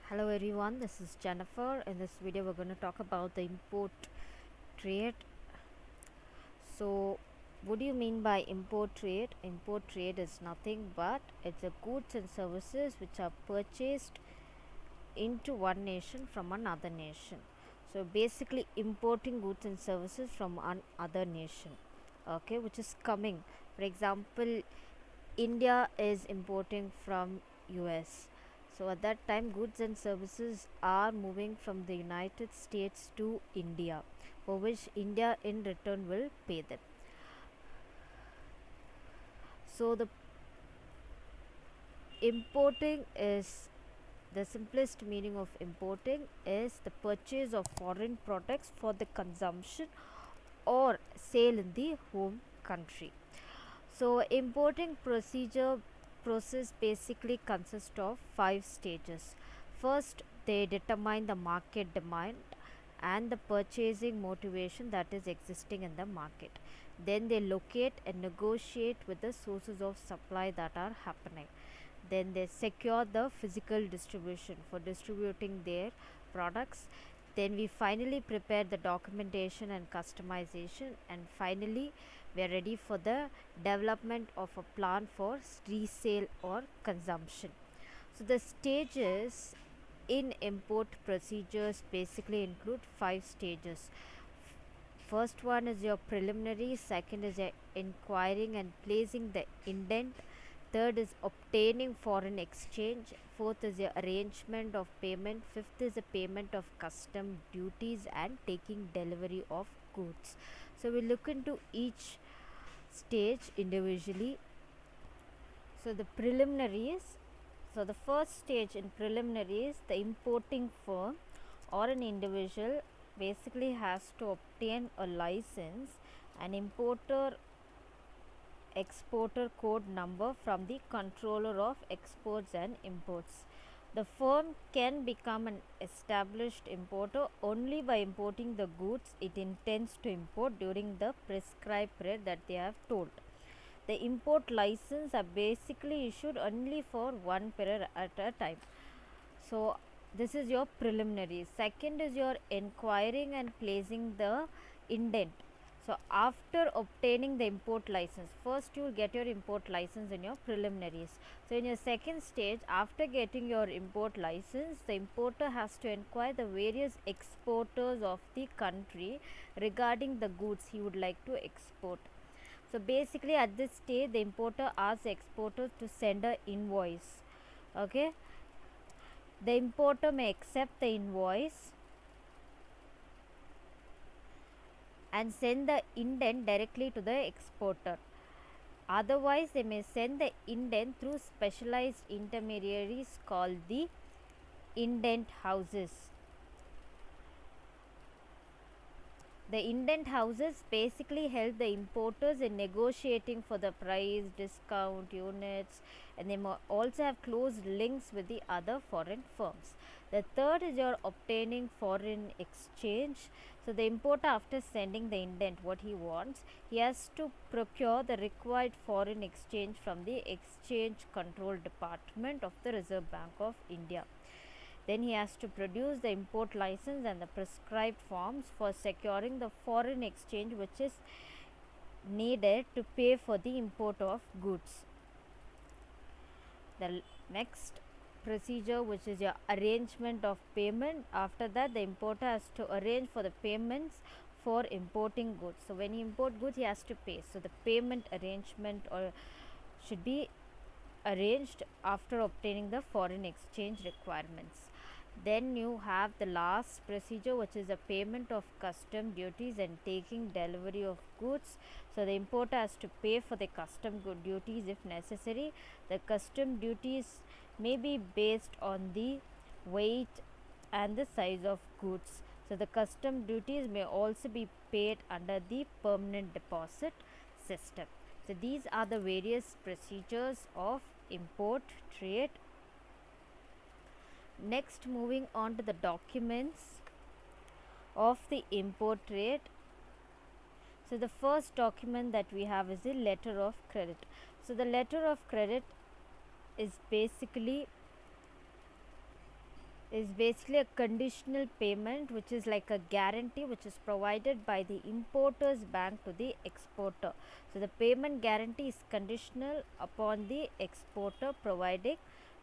Hello everyone, this is Jennifer. In this video, we're going to talk about the import trade. So, what do you mean by import trade? Import trade is nothing but it's the goods and services which are purchased into one nation from another nation. So, basically, importing goods and services from another nation, okay, which is coming. For example, India is importing from US. So at that time goods and services are moving from the United States to India, for which India in return will pay them. So the importing is the simplest meaning of importing is the purchase of foreign products for the consumption or sale in the home country. So importing process basically consists of 5 stages. First, they determine the market demand and the purchasing motivation that is existing in the market. Then they locate and negotiate with the sources of supply that are happening. Then they secure the physical distribution for distributing their products. Then we finally prepare the documentation and customization, and finally we are ready for the development of a plan for resale or consumption. So the stages in import procedures basically include 5 stages. First one is your preliminary, second is your inquiring and placing the indent, third is obtaining foreign exchange, fourth is your arrangement of payment, fifth is the payment of custom duties and taking delivery of goods. So we look into each stage individually. So the preliminaries, so the first stage in preliminaries, the importing firm or an individual basically has to obtain a license, an importer exporter code number from the controller of exports and imports. The firm can become an established importer only by importing the goods it intends to import during the prescribed period that they have told. The import license are basically issued only for one period at a time. So this is your preliminary. Second is your inquiring and placing the indent. So after obtaining the import license, first you will get your import license in your preliminaries. So in your second stage, after getting your import license, the importer has to inquire the various exporters of the country regarding the goods he would like to export. So basically at this stage, the importer asks the exporter to send a invoice. Okay, the importer may accept the invoice and send the indent directly to the exporter. Otherwise, they may send the indent through specialized intermediaries called the indent houses. The indent houses basically help the importers in negotiating for the price, discount, units, and they also have close links with the other foreign firms. The third is your obtaining foreign exchange. So the importer, after sending the indent what he wants, he has to procure the required foreign exchange from the Exchange Control Department of the Reserve Bank of India. Then he has to produce the import license and the prescribed forms for securing the foreign exchange which is needed to pay for the import of goods. The next procedure, which is your arrangement of payment, after that the importer has to arrange for the payments for importing goods. So when you import goods, he has to pay. So the payment arrangement or should be arranged after obtaining the foreign exchange requirements. Then you have the last procedure, which is the payment of custom duties and taking delivery of goods. So the importer has to pay for the custom good duties if necessary. The custom duties may be based on the weight and the size of goods. So the custom duties may also be paid under the permanent deposit system. So these are the various procedures of import trade. Next, moving on to the documents of the import trade. So the first document that we have is the letter of credit. So the letter of credit is basically is basically a conditional payment, which is like a guarantee which is provided by the importer's bank to the exporter. So the payment guarantee is conditional upon the exporter providing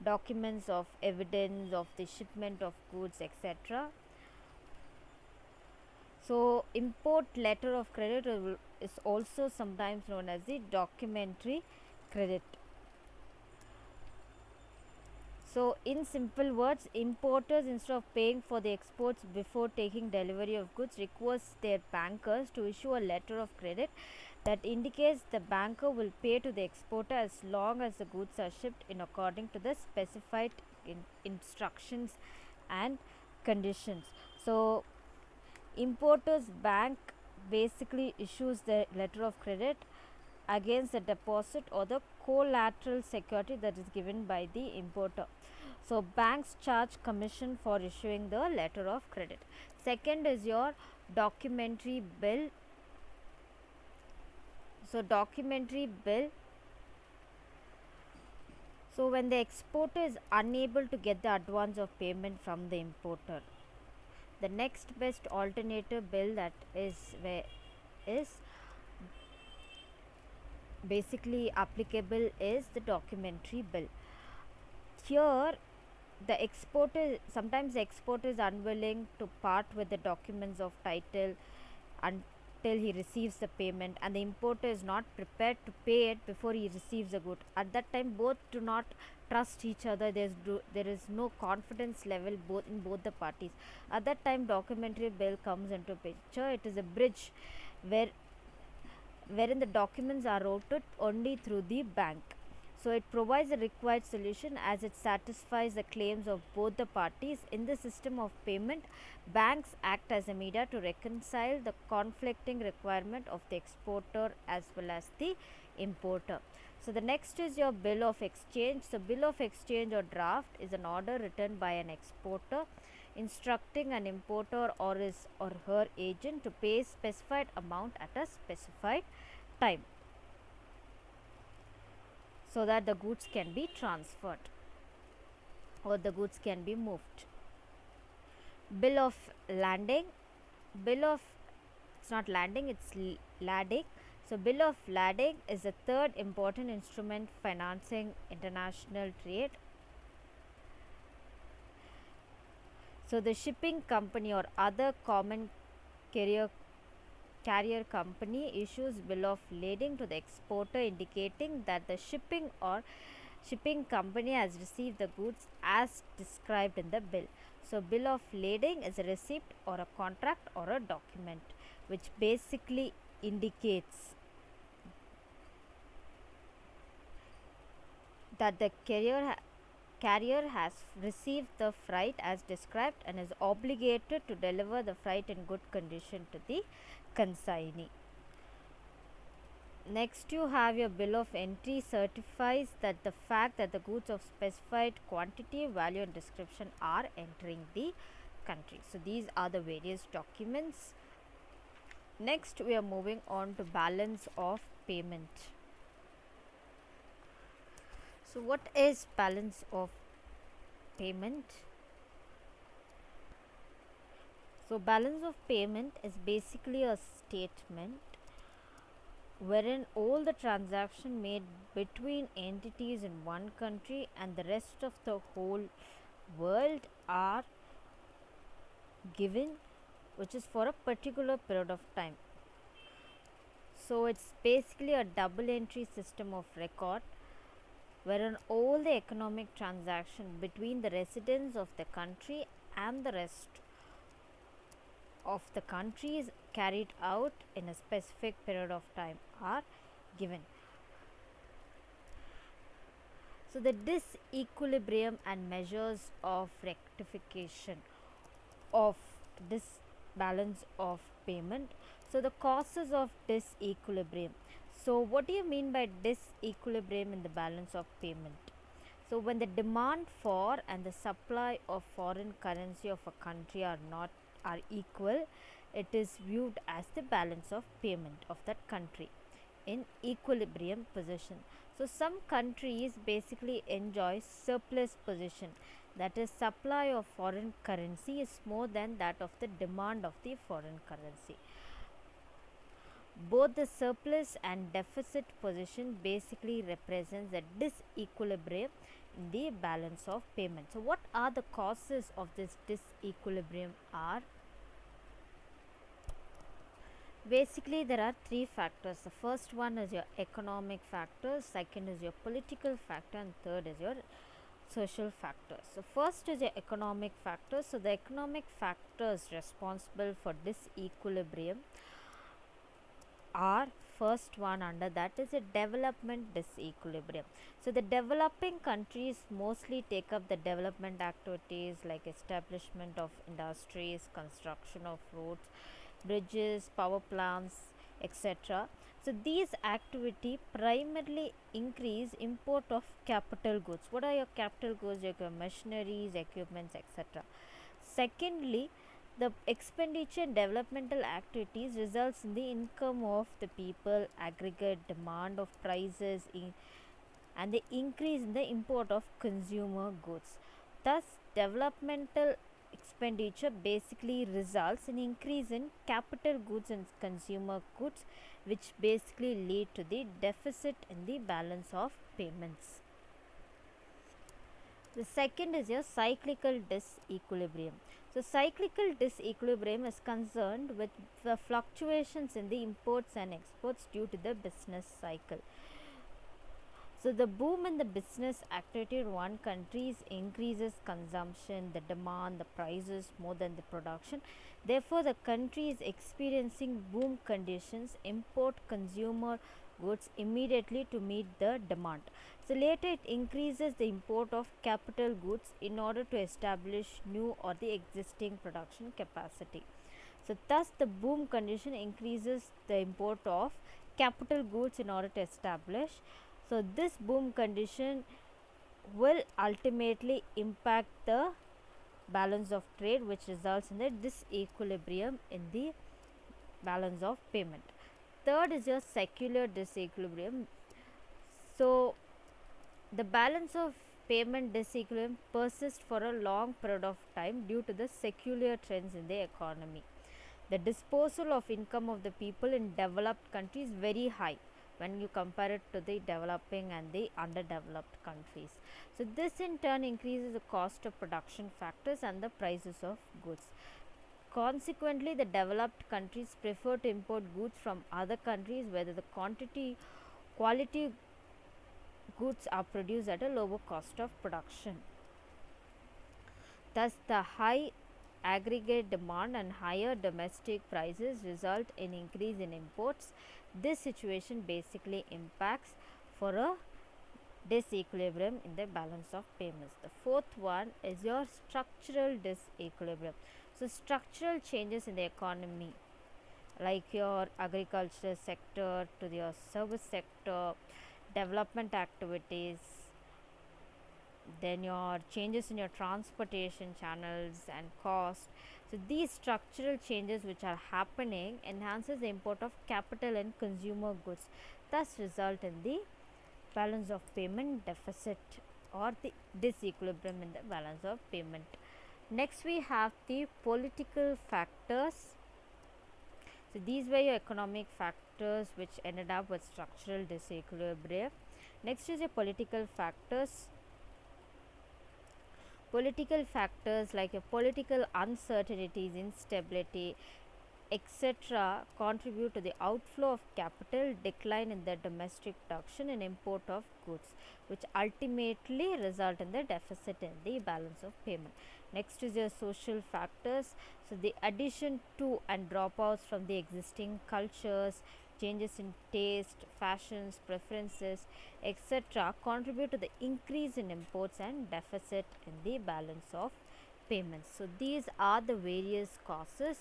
documents of evidence of the shipment of goods, etc. So import letter of credit is also sometimes known as the documentary credit. So, in simple words, importers, instead of paying for the exports before taking delivery of goods, request their bankers to issue a letter of credit that indicates the banker will pay to the exporter as long as the goods are shipped in according to the specified instructions and conditions. So, importers bank basically issues the letter of credit against the deposit or the collateral security that is given by the importer. So banks charge commission for issuing the letter of credit. Second is your documentary bill. So documentary bill. So when the exporter is unable to get the advance of payment from the importer, the next best alternative bill that is basically applicable is the documentary bill. Here the exporter, sometimes the exporter is unwilling to part with the documents of title until he receives the payment, and the importer is not prepared to pay it before he receives the good. At that time both do not trust each other. There is no confidence level both in both the parties. At that time documentary bill comes into picture. It is a bridge where wherein the documents are routed only through the bank. So it provides a required solution as it satisfies the claims of both the parties. In the system of payment, banks act as a media to reconcile the conflicting requirement of the exporter as well as the importer. So the next is your bill of exchange. So bill of exchange or draft is an order written by an exporter instructing an importer or his or her agent to pay specified amount at a specified time, so that the goods can be transferred or the goods can be moved. Bill of landing. Bill of, it's not landing, it's lading. So bill of lading is the third important instrument financing international trade. So the shipping company or other common carrier company issues bill of lading to the exporter indicating that the shipping company has received the goods as described in the bill. So bill of lading is a receipt or a contract or a document which basically indicates that the carrier has received the freight as described and is obligated to deliver the freight in good condition to the consignee. Next you have your bill of entry certifies that the fact that the goods of specified quantity, value and description are entering the country. So these are the various documents. Next we are moving on to balance of payment. So what is balance of payment? So balance of payment is basically a statement wherein all the transactions made between entities in one country and the rest of the whole world are given, which is for a particular period of time. So it's basically a double entry system of record wherein all the economic transaction between the residents of the country and the rest of the countries carried out in a specific period of time are given. So the disequilibrium and measures of rectification of this balance of payment. So the causes of disequilibrium. So what do you mean by disequilibrium in the balance of payment? So when the demand for and the supply of foreign currency of a country are equal, it is viewed as the balance of payment of that country in equilibrium position. So some countries basically enjoy surplus position that is supply of foreign currency is more than that of the demand of the foreign currency. Both the surplus and deficit position basically represents a disequilibrium in the balance of payment. So what are the causes of this disequilibrium are? Basically there are three factors. The first one is your economic factor, second is your political factor, and third is your social factors. So first is your economic factors. So the economic factors responsible for disequilibrium are, first one under that is a development disequilibrium. So the developing countries mostly take up the development activities like establishment of industries, construction of roads, bridges, power plants, etc. So these activity primarily increase import of capital goods. What are your capital goods? Your machineries, equipments, etc. Secondly, the expenditure in developmental activities results in the income of the people, aggregate demand of prices and the increase in the import of consumer goods. Thus, developmental expenditure basically results in increase in capital goods and consumer goods, which basically lead to the deficit in the balance of payments. The second is your cyclical disequilibrium. So cyclical disequilibrium is concerned with the fluctuations in the imports and exports due to the business cycle. So the boom in the business activity in one country increases consumption, the demand, the prices more than the production. Therefore, the country is experiencing boom conditions, import consumer goods immediately to meet the demand. So later it increases the import of capital goods in order to establish new or the existing production capacity. So thus the boom condition increases the import of capital goods in order to establish. So this boom condition will ultimately impact the balance of trade, which results in the disequilibrium in the balance of payment. Third is your secular disequilibrium. So the balance of payment disequilibrium persists for a long period of time due to the secular trends in the economy. The disposal of income of the people in developed countries is very high when you compare it to the developing and the underdeveloped countries. So this in turn increases the cost of production factors and the prices of goods. Consequently, the developed countries prefer to import goods from other countries where the quality goods are produced at a lower cost of production. Thus, the high aggregate demand and higher domestic prices result in increase in imports. This situation basically impacts for a disequilibrium in the balance of payments. The fourth one is your structural disequilibrium. So structural changes in the economy, like your agriculture sector to your service sector, development activities, then your changes in your transportation channels and cost. So these structural changes which are happening enhances the import of capital and consumer goods, thus result in the balance of payment deficit or the disequilibrium in the balance of payment. Next we have the political factors. So these were your economic factors which ended up with structural disequilibrium. Next is your political factors. Political factors like your political uncertainties, instability, etc. contribute to the outflow of capital, decline in the domestic production and import of goods, which ultimately result in the deficit in the balance of payment. Next is your social factors. So the addition to and dropouts from the existing cultures, changes in taste, fashions, preferences, etc. contribute to the increase in imports and deficit in the balance of payments. So these are the various causes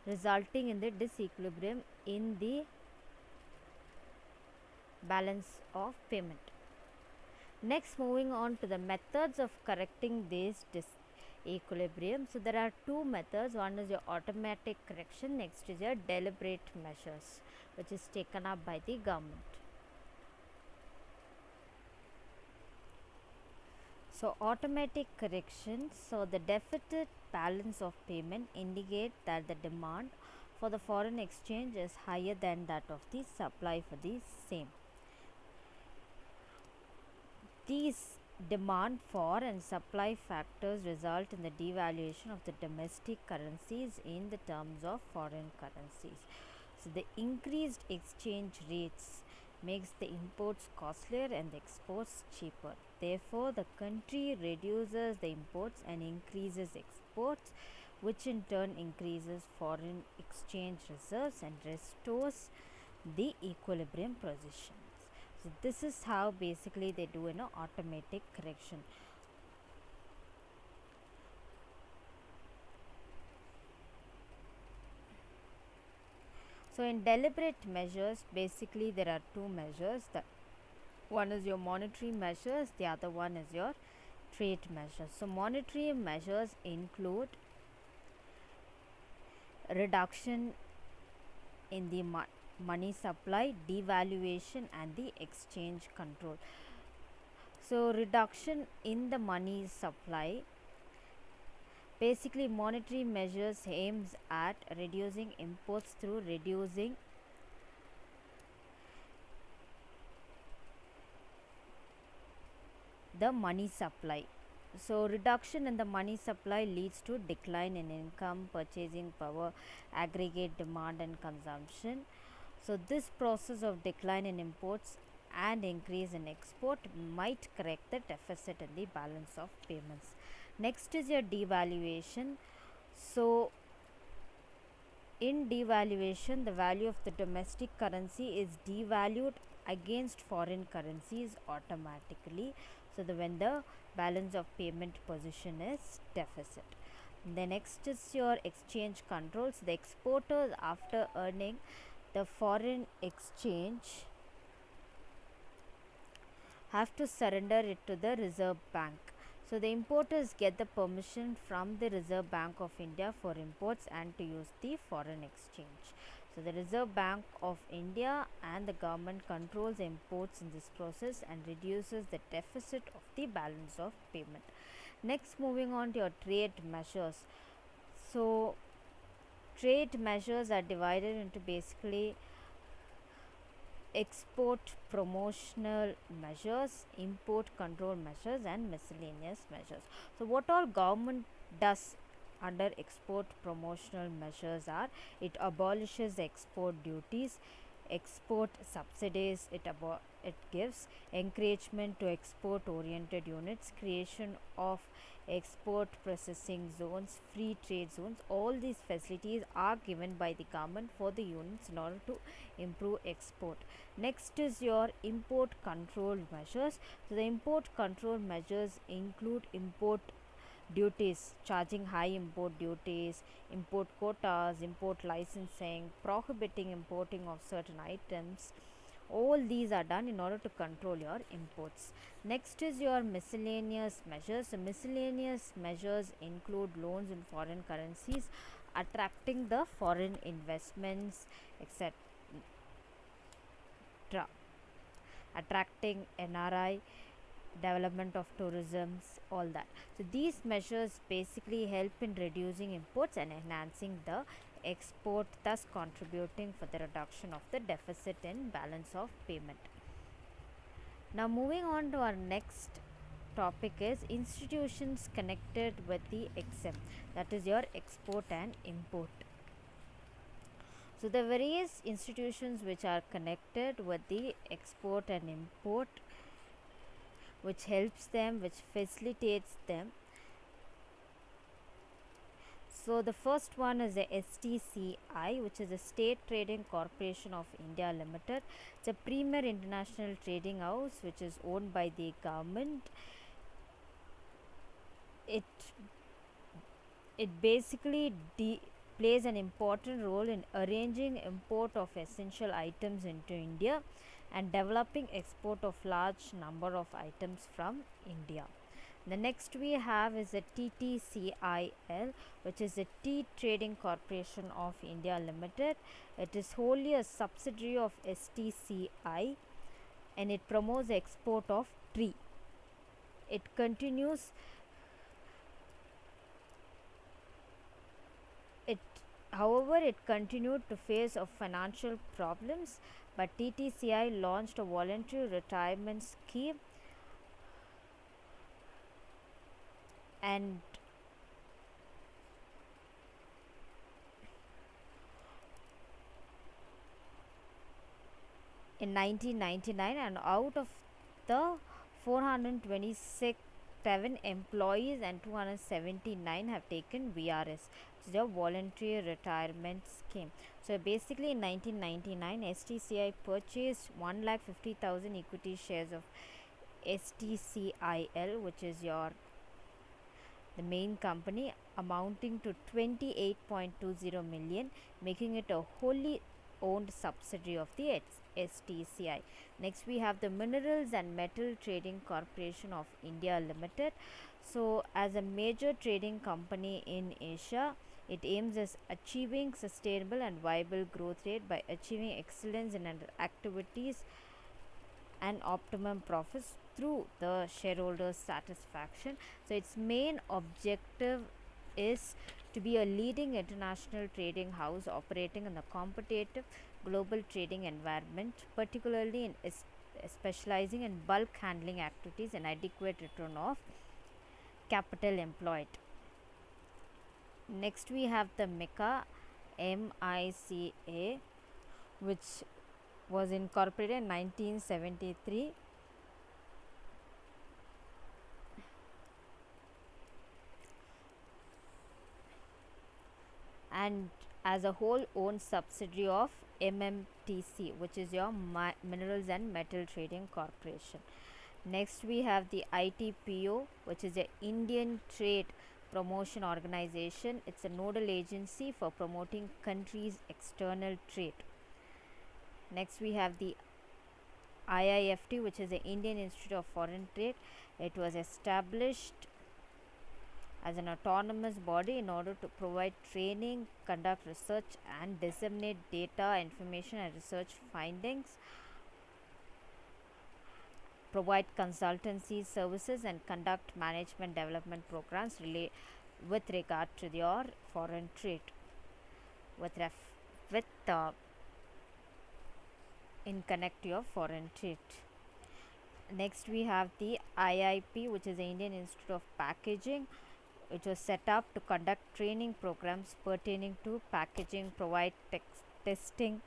resulting in the disequilibrium in the balance of payment. Next, moving on to the methods of correcting this disequilibrium. So there are two methods. One is your automatic correction, next is your deliberate measures, which is taken up by the government. So automatic corrections, so the deficit balance of payment indicate that the demand for the foreign exchange is higher than that of the supply for the same. These demand for and supply factors result in the devaluation of the domestic currencies in the terms of foreign currencies. So the increased exchange rates makes the imports costlier and the exports cheaper. Therefore, the country reduces the imports and increases exports, which in turn increases foreign exchange reserves and restores the equilibrium positions. So this is how basically they do an automatic correction. So in deliberate measures, basically there are two measures. The one is your monetary measures, the other one is your trade measures. So monetary measures include reduction in the money supply, devaluation and the exchange control. So reduction in the money supply, basically monetary measures aims at reducing imports through reducing the money supply. So reduction in the money supply leads to decline in income, purchasing power, aggregate demand and consumption. So this process of decline in imports and increase in export might correct the deficit in the balance of payments. Next is your devaluation. So in devaluation, the value of the domestic currency is devalued against foreign currencies automatically. So when the balance of payment position is deficit. The next is your exchange controls. The exporters, after earning the foreign exchange, have to surrender it to the Reserve Bank. So the importers get the permission from the Reserve Bank of India for imports and to use the foreign exchange. So the Reserve Bank of India and the government controls imports in this process and reduces the deficit of the balance of payment. Next, moving on to your trade measures. So trade measures are divided into basically export promotional measures, import control measures and miscellaneous measures. So what all government does under export promotional measures are: it abolishes export duties, export subsidies, it gives encouragement to export oriented units, creation of export processing zones, free trade zones. All these facilities are given by the government for the units in order to improve export. Next is your import control measures. So the import control measures include import duties, charging high import duties, import quotas, import licensing, prohibiting importing of certain items. All these are done in order to control your imports. Next is your miscellaneous measures. So miscellaneous measures include loans in foreign currencies, attracting the foreign investments, etc., attracting NRI, development of tourism, all that. So these measures basically help in reducing imports and enhancing the export, thus contributing for the reduction of the deficit in balance of payment. Now moving on to our next topic is institutions connected with the EXIM, that is your export and import. So the various institutions which are connected with the export and import, which helps them, which facilitates them. So the first one is the STCI, which is the State Trading Corporation of India Limited. It's a premier international trading house which is owned by the government. It basically plays an important role in arranging import of essential items into India and developing export of large number of items from India. The next we have is the TTCIL, which is the Tea Trading Corporation of India Limited. It is wholly a subsidiary of STCI and it promotes the export of tea. it continues it however it continued to face of financial problems, but TTCI launched a voluntary retirement scheme, and in 1999, and out of the 427 employees and 279 have taken VRS, which is a voluntary retirement scheme. So basically in 1999, STCI purchased 1,50,000 equity shares of STCIL, which is the main company, amounting to 28.20 million, making it a wholly owned subsidiary of the STCI. Next, we have the Minerals and Metal Trading Corporation of India Limited. So, as a major trading company in Asia, it aims at achieving sustainable and viable growth rate by achieving excellence in activities and optimum profits through the shareholders' satisfaction. So, its main objective is to be a leading international trading house operating in a competitive global trading environment, particularly in specializing in bulk handling activities and adequate return of capital employed. Next, we have the MICA, which was incorporated in 1973, and as a whole owned subsidiary of MMTC, which is your Minerals and Metal Trading Corporation. Next, we have the ITPO, which is the Indian Trade Promotion Organization. It's a nodal agency for promoting countries' external trade. Next, we have the IIFT, which is the Indian Institute of Foreign Trade. It was established as an autonomous body in order to provide training, conduct research, and disseminate data, information, and research findings, provide consultancy services, and conduct management development programs with regard to your foreign trade, with in connect to your foreign trade. Next, we have the IIP, which is the Indian Institute of Packaging. It was set up to conduct training programs pertaining to packaging, provide testing,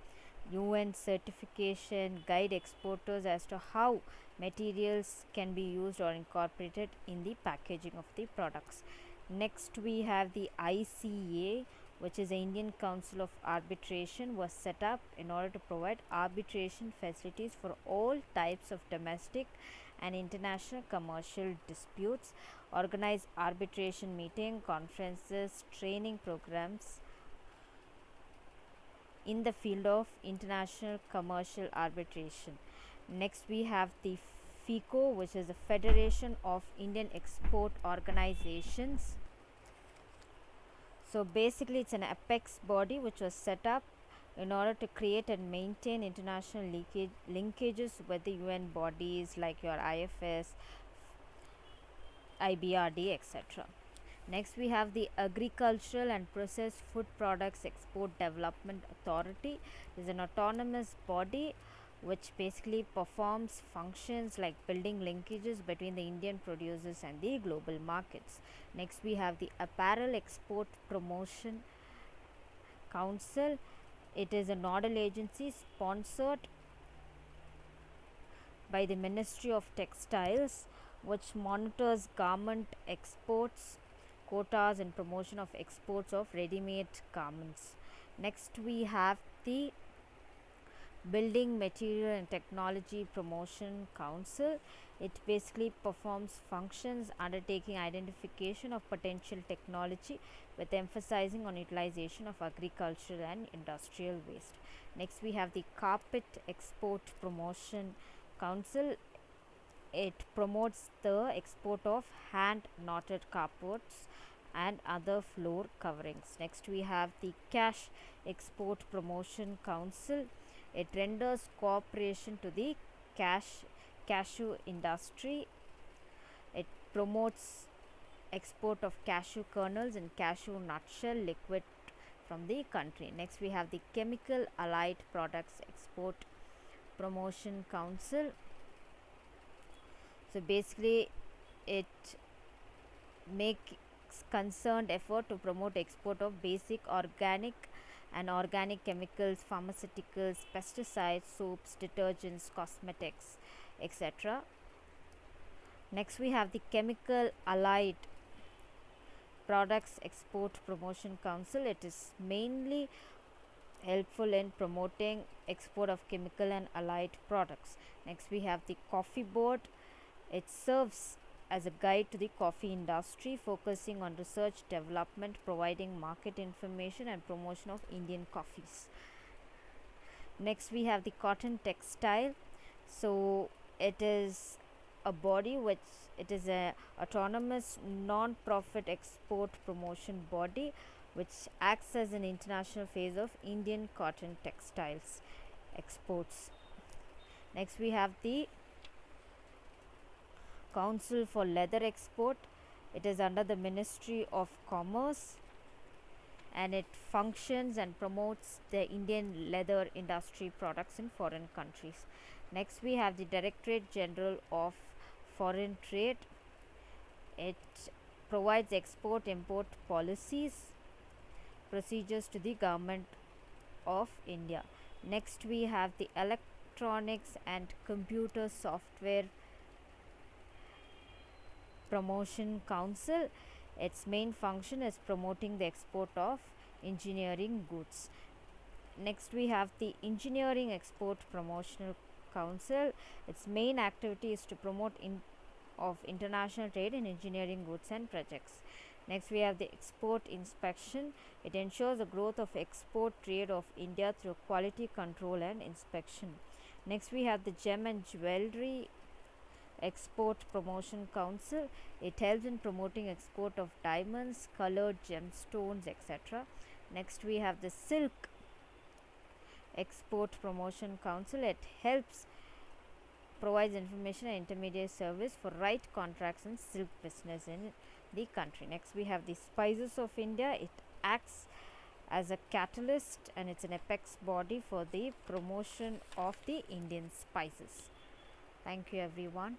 UN certification, guide exporters as to how materials can be used or incorporated in the packaging of the products. Next, we have the ICA, which is the Indian Council of Arbitration, was set up in order to provide arbitration facilities for all types of domestic and international commercial disputes, organize arbitration meeting, conferences, training programs in the field of international commercial arbitration. Next, we have the FICO, which is the Federation of Indian Export Organizations. So basically, it's an apex body which was set up in order to create and maintain international linkages with the UN bodies like your IFS, IBRD, etc. Next, we have the Agricultural and Processed Food Products Export Development Authority. It is an autonomous body which basically performs functions like building linkages between the Indian producers and the global markets. Next, we have the Apparel Export Promotion Council. It is a nodal agency sponsored by the Ministry of Textiles, which monitors garment exports, quotas, and promotion of exports of ready-made garments. Next, we have the Building Material and Technology Promotion Council. It basically performs functions undertaking identification of potential technology with emphasizing on utilization of agricultural and industrial waste. Next, we have the Carpet Export Promotion Council. It promotes the export of hand knotted carpets and other floor coverings. Next, we have the Cash Export Promotion Council. It renders cooperation to the cashew industry. It promotes export of cashew kernels and cashew nutshell liquid from the country. Next we have the Chemical Allied Products Export Promotion Council. So basically it makes concerned effort to promote export of basic organic and organic chemicals, pharmaceuticals, pesticides, soaps, detergents, cosmetics, etc. Next we have the Chemical Allied Products Export Promotion Council. It is mainly helpful in promoting export of chemical and allied products. Next we have the Coffee Board. It serves as a guide to the coffee industry, focusing on research development, providing market information and promotion of Indian coffees. Next we have the Cotton Textile. So it is a body which it is a autonomous non-profit export promotion body which acts as an international face of Indian cotton textiles exports. Next we have the Council for Leather Export. It is under the Ministry of Commerce and it functions and promotes the Indian leather industry products in foreign countries. Next we have the Directorate General of Foreign Trade. It provides export import policies procedures to the government of India. Next we have the Electronics and Computer Software Promotion Council. Its main function is promoting the export of engineering goods. Next we have the Engineering Export Promotional Council. Its main activity is to promote international trade in engineering goods and projects. Next we have the Export Inspection. It ensures the growth of export trade of India through quality control and inspection. Next we have the Gem and Jewelry Export Promotion Council. It helps in promoting export of diamonds, colored gemstones, etc. Next we have the Silk Export Promotion Council. It helps provides information and intermediate service for right contracts and silk business in the country. Next we have the Spices of India. It acts as a catalyst and it's an apex body for the promotion of the Indian spices. Thank you everyone.